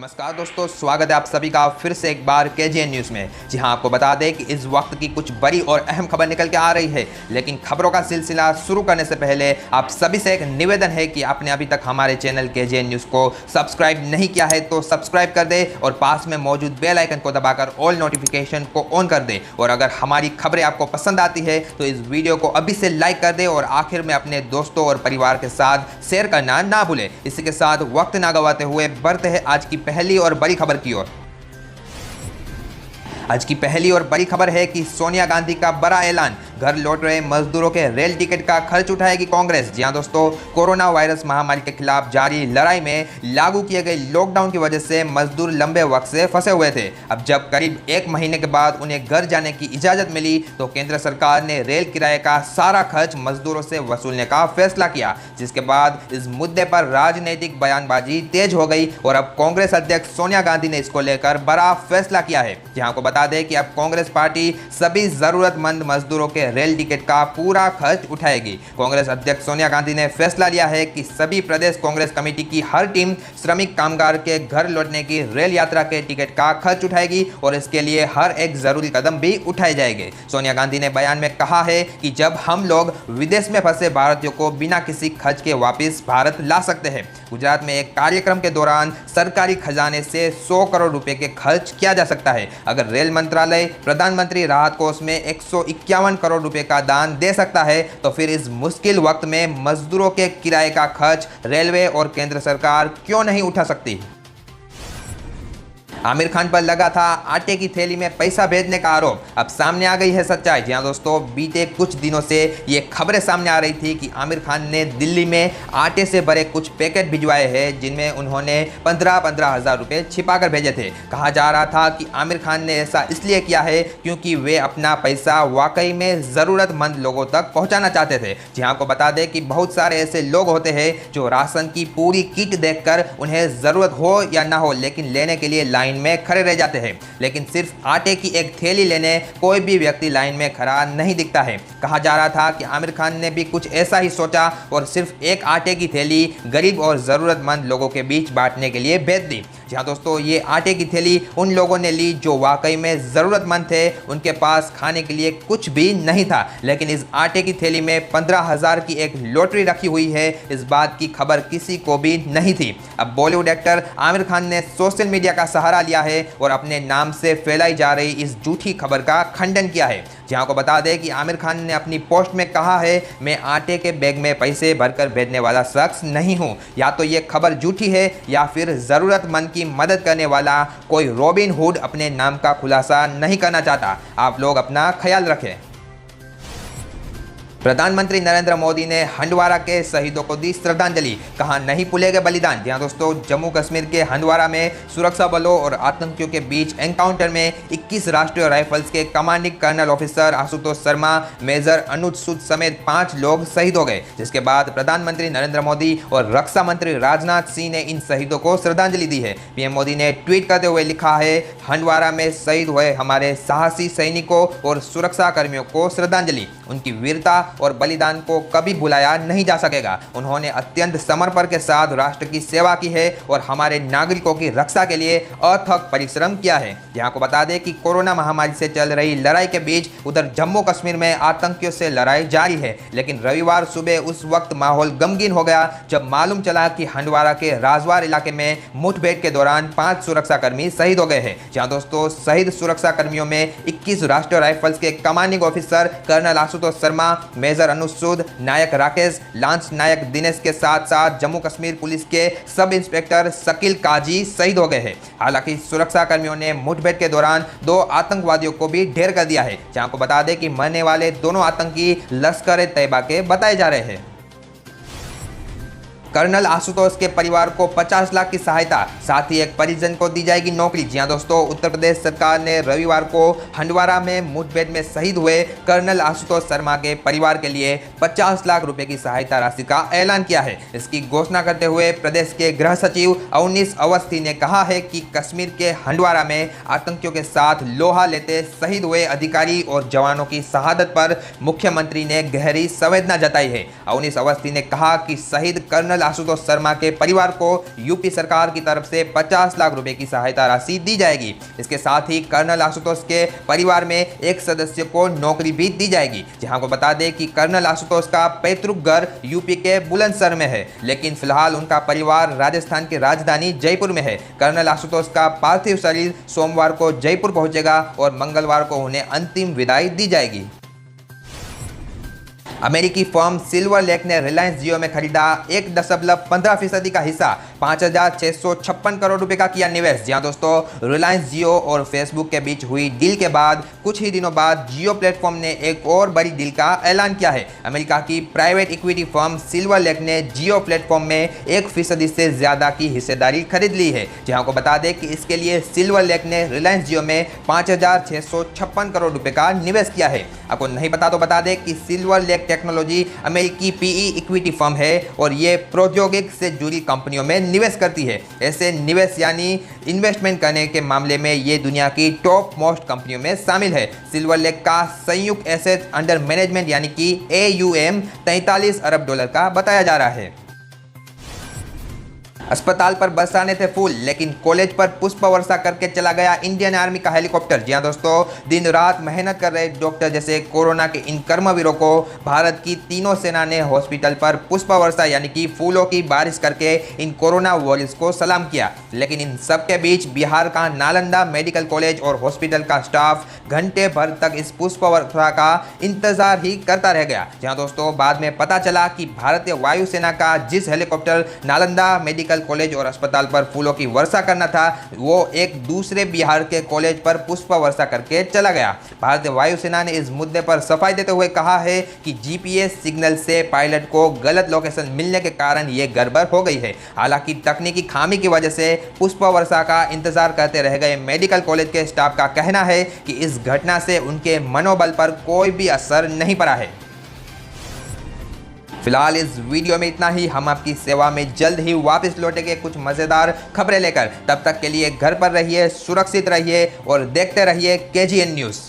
नमस्कार दोस्तों, स्वागत है आप सभी का फिर से एक बार केजीएन न्यूज़ में। जी हां, आपको बता दें कि इस वक्त की कुछ बड़ी और अहम खबर निकल के आ रही है, लेकिन खबरों का सिलसिला शुरू करने से पहले आप सभी से एक निवेदन है कि आपने अभी तक हमारे चैनल केजीएन न्यूज़ को सब्सक्राइब नहीं किया है तो सब्सक्राइब कर दे और पास में मौजूद बेल आइकन को दबाकर ऑल नोटिफिकेशन को ऑन कर दे। और अगर हमारी खबरें आपको पसंद आती है तो इस वीडियो को अभी से लाइक कर दे और आखिर में अपने दोस्तों और परिवार के साथ शेयर करना ना भूले। इसी के साथ वक्त ना गवाते हुए बढ़ते हैं आज की पहली और बड़ी खबर की ओर। आज की पहली और बड़ी खबर है कि सोनिया गांधी का बड़ा ऐलान, घर लौट रहे मजदूरों के रेल टिकट का खर्च उठाएगी कांग्रेस। जी हां दोस्तों, कोरोना वायरस महामारी के खिलाफ जारी लड़ाई में लागू किए गए लॉकडाउन की वजह से मजदूर लंबे वक्त से फंसे हुए थे। अब जब करीब एक महीने के बाद उन्हें घर जाने की इजाजत मिली तो केंद्र सरकार ने रेल किराए का सारा खर्च मजदूरों से वसूलने का फैसला किया, जिसके बाद इस मुद्दे पर राजनीतिक बयानबाजी तेज हो गई और अब कांग्रेस अध्यक्ष सोनिया गांधी ने इसको लेकर बड़ा फैसला किया है। जहां आपको बता दें कि अब कांग्रेस पार्टी सभी जरूरतमंद मजदूरों के रेल टिकट का पूरा खर्च उठाएगी। कांग्रेस अध्यक्ष सोनिया गांधी ने फैसला लिया है कि सभी प्रदेश कांग्रेस कमेटी की हर टीम श्रमिक कामगार के घर लौटने की रेल यात्रा के टिकट का खर्च उठाएगी और इसके लिए हर एक जरूरी कदम भी उठाए जाएंगे। सोनिया गांधी ने बयान में कहा है कि जब हम लोग विदेश में फंसे भारतीयों को बिना किसी खर्च के वापस भारत ला सकते हैं। गुजरात में एक कार्यक्रम के दौरान सरकारी खजाने से 100 करोड़ रुपए के खर्च किया जा सकता है। अगर रेल मंत्रालय प्रधानमंत्री राहत कोष में 151 करोड़ रुपए का दान दे सकता है तो फिर इस मुश्किल वक्त में मजदूरों के किराए का खर्च रेलवे और केंद्र सरकार क्यों नहीं उठा सकती। आमिर खान पर लगा था आटे की थैली में पैसा भेजने का आरोप, अब सामने आ गई है सच्चाई। जी हां दोस्तों, बीते कुछ दिनों से ये खबरें सामने आ रही थी कि आमिर खान ने दिल्ली में आटे से भरे कुछ पैकेट भिजवाए हैं जिनमें उन्होंने 15-15 हज़ार रुपये छिपा कर भेजे थे। कहा जा रहा था कि आमिर खान ने ऐसा इसलिए किया है क्योंकि वे अपना पैसा वाकई में ज़रूरतमंद लोगों तक पहुँचाना चाहते थे। जी हां, आपको बता दें कि बहुत सारे ऐसे लोग होते हैं जो राशन की पूरी किट देखकर उन्हें ज़रूरत हो या ना हो लेकिन लेने के लिए लाइन में खड़े रह जाते हैं, लेकिन सिर्फ आटे की एक थैली लेने कोई भी व्यक्ति लाइन में खड़ा नहीं दिखता है। कहा जा रहा था कि आमिर खान ने भी कुछ ऐसा ही सोचा और सिर्फ एक आटे की थैली गरीब और ज़रूरतमंद लोगों के बीच बांटने के लिए भेज दी। जी हाँ दोस्तों, ये आटे की थैली उन लोगों ने ली जो वाकई में ज़रूरतमंद थे, उनके पास खाने के लिए कुछ भी नहीं था, लेकिन इस आटे की थैली में 15,000 की एक लॉटरी रखी हुई है, इस बात की खबर किसी को भी नहीं थी। अब बॉलीवुड एक्टर आमिर खान ने सोशल मीडिया का सहारा लिया है और अपने नाम से फैलाई जा रही इस झूठी खबर का खंडन किया है। जहां को बता दें कि आमिर खान ने अपनी पोस्ट में कहा है, मैं आटे के बैग में पैसे भरकर भेजने वाला शख्स नहीं हूं। या तो ये खबर झूठी है या फिर ज़रूरतमंद की मदद करने वाला कोई रॉबिन हुड अपने नाम का खुलासा नहीं करना चाहता। आप लोग अपना ख्याल रखें। प्रधानमंत्री नरेंद्र मोदी ने हंडवारा के शहीदों को दी श्रद्धांजलि, कहा नहीं भूलेंगे बलिदान। जी हां दोस्तों, जम्मू कश्मीर के हंडवारा में सुरक्षा बलों और आतंकियों के बीच एनकाउंटर में 21 राष्ट्रीय राइफल्स के commanding colonel officer Ashutosh Sharma, major Anuj Sood समेत 5 लोग शहीद हो गए, जिसके बाद प्रधानमंत्री नरेंद्र मोदी और रक्षा मंत्री राजनाथ सिंह ने इन शहीदों को श्रद्धांजलि दी है। पीएम मोदी ने ट्वीट करते हुए लिखा है, हंडवारा में शहीद हुए हमारे साहसी सैनिकों और सुरक्षा कर्मियों को श्रद्धांजलि। उनकी वीरता और बलिदान को कभी भुलाया नहीं जा सकेगा। उन्होंने अत्यंत समर्पण के साथ राष्ट्र की सेवा की है और हमारे नागरिकों की रक्षा के लिए अथक परिश्रम किया है। यहाँ को बता दें कि कोरोना महामारी से चल रही लड़ाई के बीच उधर जम्मू कश्मीर में आतंकियों से लड़ाई जारी है, लेकिन रविवार सुबह उस वक्त माहौल गमगीन हो गया जब मालूम चला कि हंडवारा के राजवार इलाके में मुठभेड़ के दौरान 5 सुरक्षाकर्मी शहीद हो गए हैं। जहाँ दोस्तों, शहीद सुरक्षाकर्मियों में 21 राष्ट्रीय राइफल्स के commanding officer colonel Ashutosh Sharma, major Anuj Sood, Naik Rakesh, lance Naik Dinesh के साथ साथ जम्मू कश्मीर पुलिस के सब इंस्पेक्टर शकील काजी शहीद हो गए हैं। हालांकि सुरक्षा कर्मियों ने मुठभेड़ के दौरान 2 आतंकवादियों को भी ढेर कर दिया है। जहां को बता दें कि मरने वाले दोनों आतंकी लश्कर-ए-तैयबा के बताए जा रहे हैं। कर्नल आशुतोष के परिवार को 50 लाख की सहायता, साथ ही एक परिजन को दी जाएगी नौकरी। जी हां दोस्तों, उत्तर प्रदेश सरकार ने रविवार को हंडवारा में मुठभेड़ में शहीद हुए कर्नल आशुतोष शर्मा के परिवार के लिए 50 लाख रुपए की सहायता राशि का ऐलान किया है। इसकी घोषणा करते हुए प्रदेश के गृह सचिव अवनीश अवस्थी ने कहा है कि कश्मीर के हंडवारा में आतंकियों के साथ लोहा लेते शहीद हुए अधिकारी और जवानों की शहादत पर मुख्यमंत्री ने गहरी संवेदना जताई है। अवनीश अवस्थी ने कहा कि शहीद कर्नल आशुतोष शर्मा के परिवार को यूपी सरकार की तरफ से 50 लाख रुपए की सहायता राशि दी जाएगी। इसके साथ ही कर्नल आशुतोष के परिवार में एक सदस्य को नौकरी भी दी जाएगी। जहां को बता दें कि कर्नल आशुतोष का पैतृक घर यूपी के बुलंदशहर में है, लेकिन फिलहाल उनका परिवार राजस्थान की राजधानी जयपुर में है। कर्नल आशुतोष का पार्थिव शरीर सोमवार को जयपुर पहुंचेगा और मंगलवार को उन्हें अंतिम विदाई दी जाएगी। अमेरिकी फर्म सिल्वर लेक ने रिलायंस जियो में खरीदा 1.15% का हिस्सा 5,656 करोड़ रुपए का किया निवेश। जी हाँ दोस्तों, रिलायंस जियो और फेसबुक के बीच हुई डील के बाद कुछ ही दिनों बाद जियो प्लेटफॉर्म ने एक और बड़ी डील का ऐलान किया है। अमेरिका की private equity firm silver lake ने जियो प्लेटफॉर्म में 1% से ज्यादा की हिस्सेदारी खरीद ली है। जी हाँ, को बता दें कि इसके लिए सिल्वर लेक ने रिलायंस जियो में 5,656 करोड़ रुपए का निवेश किया है। आपको नहीं पता तो बता दें कि सिल्वर लेक टेक्नोलॉजी अमेरिकी पीई इक्विटी फर्म है और ये प्रौद्योगिकी से जुड़ी कंपनियों में निवेश करती है। ऐसे निवेश यानी इन्वेस्टमेंट करने के मामले में ये दुनिया की टॉप मोस्ट कंपनियों में शामिल है। सिल्वर लेक का संयुक्त एसेट अंडर मैनेजमेंट यानी कि AUM 43 अरब डॉलर का बताया जा रहा है। अस्पताल पर बरसाने थे फूल, लेकिन कॉलेज पर पुष्प वर्षा करके चला गया इंडियन आर्मी का हेलीकॉप्टर। जी हाँ दोस्तों, दिन रात मेहनत कर रहे डॉक्टर जैसे कोरोना के इन कर्मवीरों को भारत की तीनों सेना ने हॉस्पिटल पर पुष्प वर्षा यानी कि फूलों की बारिश करके इन कोरोना वॉरियर्स को सलाम किया। लेकिन इन सबके बीच बिहार का नालंदा मेडिकल कॉलेज और हॉस्पिटल का स्टाफ घंटे भर तक इस पुष्प वर्षा का इंतजार ही करता रह गया। जी हाँ दोस्तों, बाद में पता चला कि भारतीय वायुसेना का जिस हेलीकॉप्टर नालंदा मेडिकल कॉलेज और अस्पताल पर फूलों की वर्षा करना था, वो एक दूसरे बिहार के कॉलेज पर पुष्प वर्षा करके चला गया। भारतीय वायुसेना ने इस मुद्दे पर सफाई देते हुए कहा है कि GPS सिग्नल से पायलट को गलत लोकेशन मिलने के कारण ये गड़बड़ हो गई है। हालांकि तकनीकी खामी की वजह से पुष्प वर्षा का इंतजार करते रह गए मेडिकल कॉलेज के स्टाफ का कहना है कि इस घटना से उनके मनोबल पर कोई भी असर नहीं पड़ा है। फिलहाल इस वीडियो में इतना ही। हम आपकी सेवा में जल्द ही वापस लौटेंगे कुछ मज़ेदार खबरें लेकर। तब तक के लिए घर पर रहिए, सुरक्षित रहिए और देखते रहिए KGN न्यूज़।